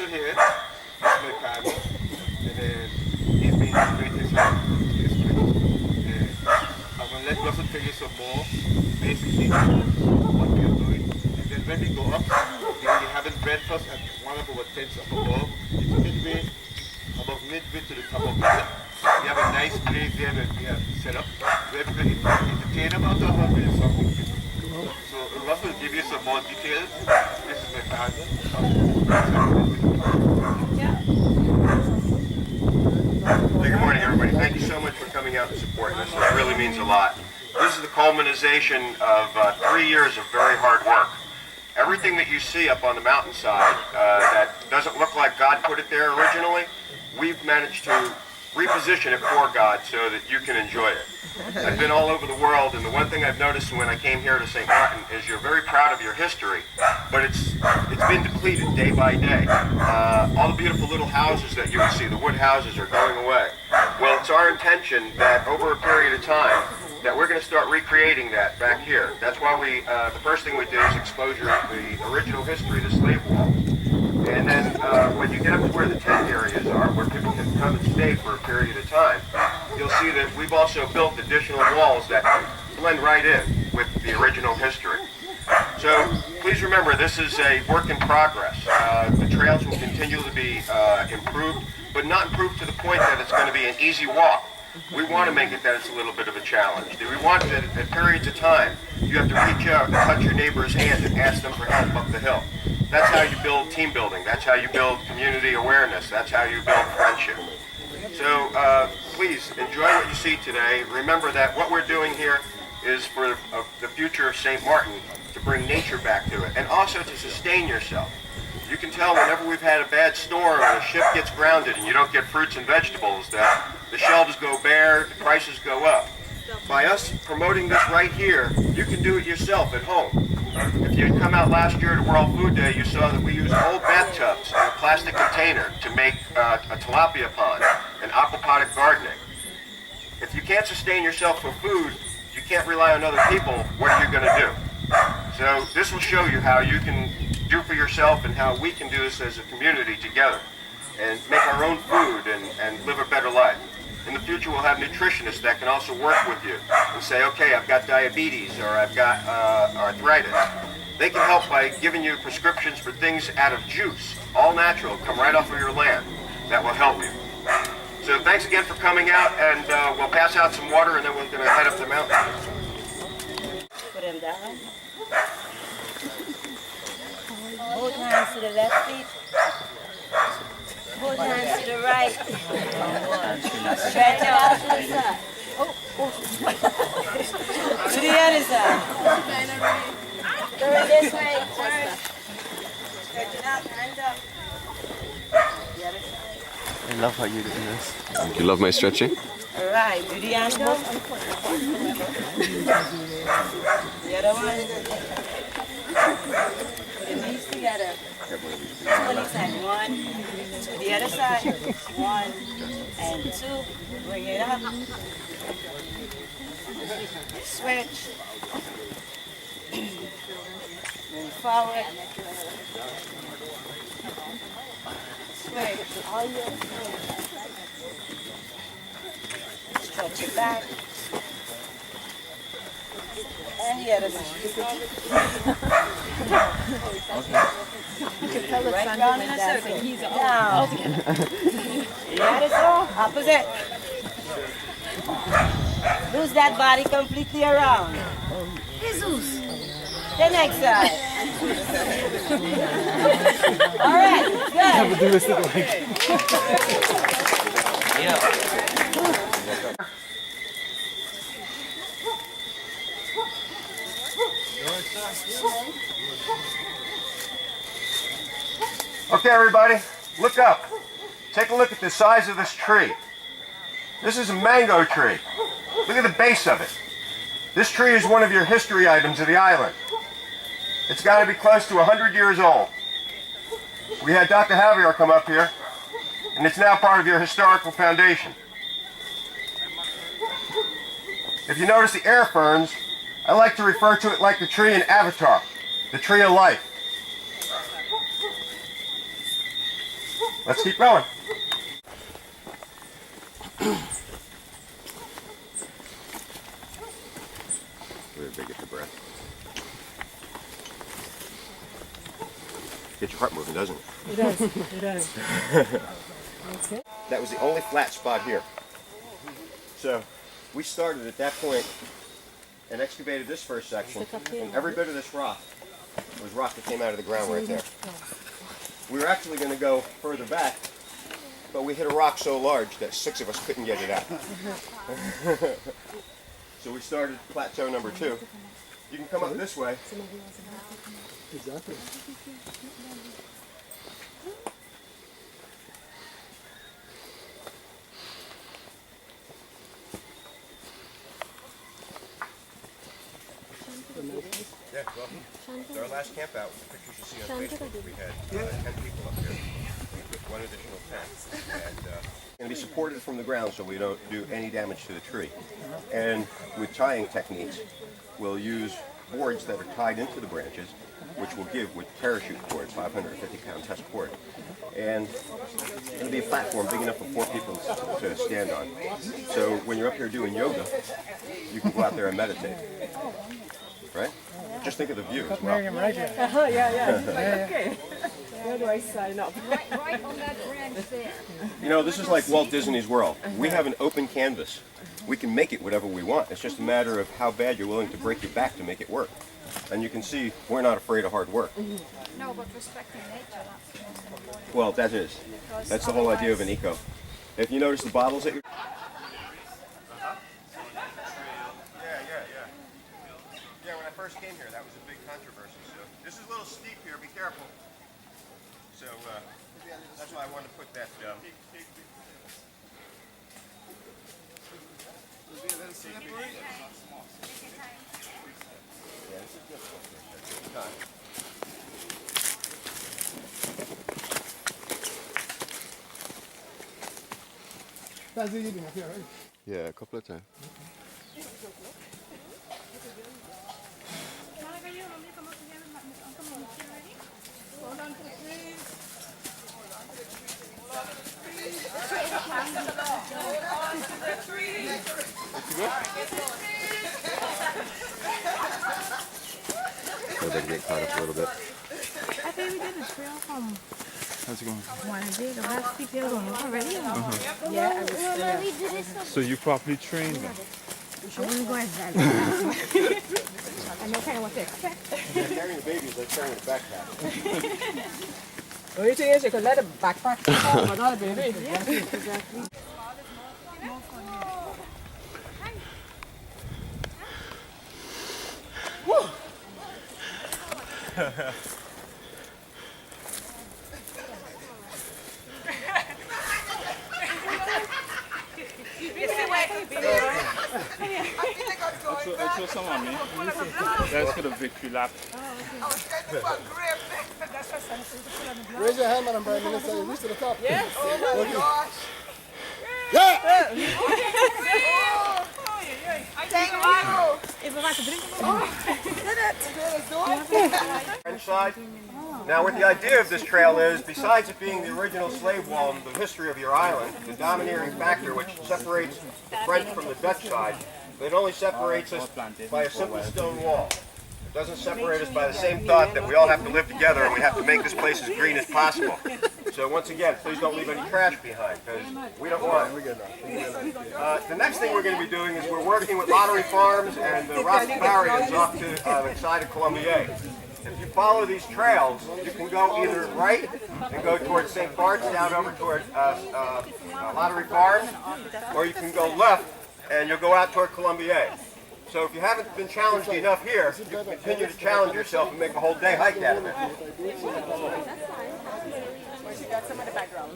Also here, this is my father, and then he's been the greatest history. I'm going to let Russell tell you some more basically what we are doing. And then when we go up, we will be having breakfast at one of our tents up above. It's about midway to the top of the hill. We have a nice place there that we have set up where we can entertain about 100 and something people. So Russell will give you some more details. This is my father. Good morning, everybody. Thank you so much for coming out and supporting us. It really means a lot. This is the culmination of 3 years of very hard work. Everything that you see up on the mountainside that doesn't look like God put it there originally, we've managed to reposition it for God so that you can enjoy it. I've been all over the world, and the one thing I've noticed when I came here to St. Maarten is you're very proud of your history, but it's been depleted day by day. All the beautiful little houses that you would see, the wood houses, are going away. Well, it's our intention that over a period of time that we're going to start recreating that back here. That's why the first thing we did is expose the original history, the slave wall. And then when you get up to where the tent areas are, where people can come and stay for a period of time, you'll see that we've also built additional walls that blend right in with the original history. So please remember, this is a work in progress. The trails will continue to be improved, but not improved to the point that it's going to be an easy walk. We want to make it that it's a little bit of a challenge. We want that at periods of time, you have to reach out and touch your neighbor's hand and ask them for help up the hill. That's how you build team building. That's how you build community awareness. That's how you build friendship. So please enjoy what you see today. Remember that what we're doing here is for the future of St. Maarten, to bring nature back to it, and also to sustain yourself. You can tell whenever we've had a bad storm and a ship gets grounded and you don't get fruits and vegetables, that the shelves go bare, the prices go up. By us promoting this right here, you can do it yourself at home. If you come out last year to World Food Day, you saw that we use old bathtubs and a plastic container to make a tilapia pond and aquaponic gardening. If you can't sustain yourself for food, you can't rely on other people. What are you going to do? So this will show you how you can do for yourself and how we can do this as a community together and make our own food and live a better life. In the future, we'll have nutritionists that can also work with you and say, okay, I've got diabetes or I've got arthritis. They can help by giving you prescriptions for things out of juice, all natural, come right off of your land. That will help you. So thanks again for coming out, and we'll pass out some water and then we're going to head up the mountain. Put him down. Both hands to the left feet. Both hands to the right. Stretch out to the side. To the other side. Turn this way. Turn. Stretch it out. Hands up. The other side. I love how you're doing this. You love my stretching? All right. Do the hands up. The other one. Put the knees together. One side, one, to the other side, 1 and 2, bring it up, switch, move forward, switch, stretch it back, and the other side. Right round in a circle. Now. That is all. Opposite. Lose that body completely around. Jesus. The next side. All right. Okay, everybody, look up. Take a look at the size of this tree. This is a mango tree. Look at the base of it. This tree is one of your history items of the island. It's got to be close to 100 years old. We had Dr. Javier come up here, and it's now part of your historical foundation. If you notice the air ferns, I like to refer to it like the tree in Avatar, the tree of life. Let's keep going. Really big at the breath. Gets your heart moving, doesn't it? It does. It does. Okay. That was the only flat spot here. So we started at that point and excavated this first section, and every bit of this rock was rock that came out of the ground right there. We were actually going to go further back, but we hit a rock so large that 6 of us couldn't get it out. So we started plateau number 2. You can come up this way. Exactly. Yeah, well, our last camp out, the pictures you see on Facebook, we had 10 people up here with 1 additional tent. And it's going to be supported from the ground so we don't do any damage to the tree. And with tying techniques, we'll use boards that are tied into the branches, which we'll give with parachute cords, 550-pound test cord. And it'll be a platform big enough for 4 people to stand on. So when you're up here doing yoga, you can go out there and meditate. Right? Just think of the view as well. Right here. Okay. Where do I sign up? Right on that branch there. You know, this is like Walt Disney's World. We have an open canvas. We can make it whatever we want. It's just a matter of how bad you're willing to break your back to make it work. And you can see we're not afraid of hard work. No, but respecting nature, that's the most important. Well, that is. That's the whole idea of an eco. If you notice the bottles that you're... Yeah, when I first came here, that was a big controversy. So this is a little steep here. Be careful. So that's why I wanted to put that. Yeah, this is difficult. Take your time. That's the eating up here, right? Yeah, a couple of times. Hold on to the trees. So they can get caught up a little bit. I think we did the trail from How's it going? one day. The last people don't know already. Yeah, I was So you properly trained them? I wouldn't go as that. I know kind of what to expect. They're carrying the babies, they're carrying the backpack. The only thing is you could let a backpack fall, but not a baby. Exactly. I saw some on me. That's for the victory lap. Raise your hand, Madam Prime Minister. You reach to the top. Yes. Oh my gosh. Yeah! If we want to drink Inside. Now what the idea of this trail is, besides it being the original slave wall in the history of your island, the domineering factor which separates the French from the Dutch side, it only separates us by a simple stone wall. It doesn't separate us by the same thought that we all have to live together and we have to make this place as green as possible. So once again, please don't leave any trash behind, because we don't want it. The next thing we're going to be doing is we're working with Lottery Farms and the Rastafarians off to the side of Colombier. If you follow these trails, you can go either right and go towards St. Bart's down over towards Lottery Farms, or you can go left and you'll go out toward Colombier. So if you haven't been challenged enough here, you can continue to challenge yourself and make a whole day hike out of it. She got some of the background.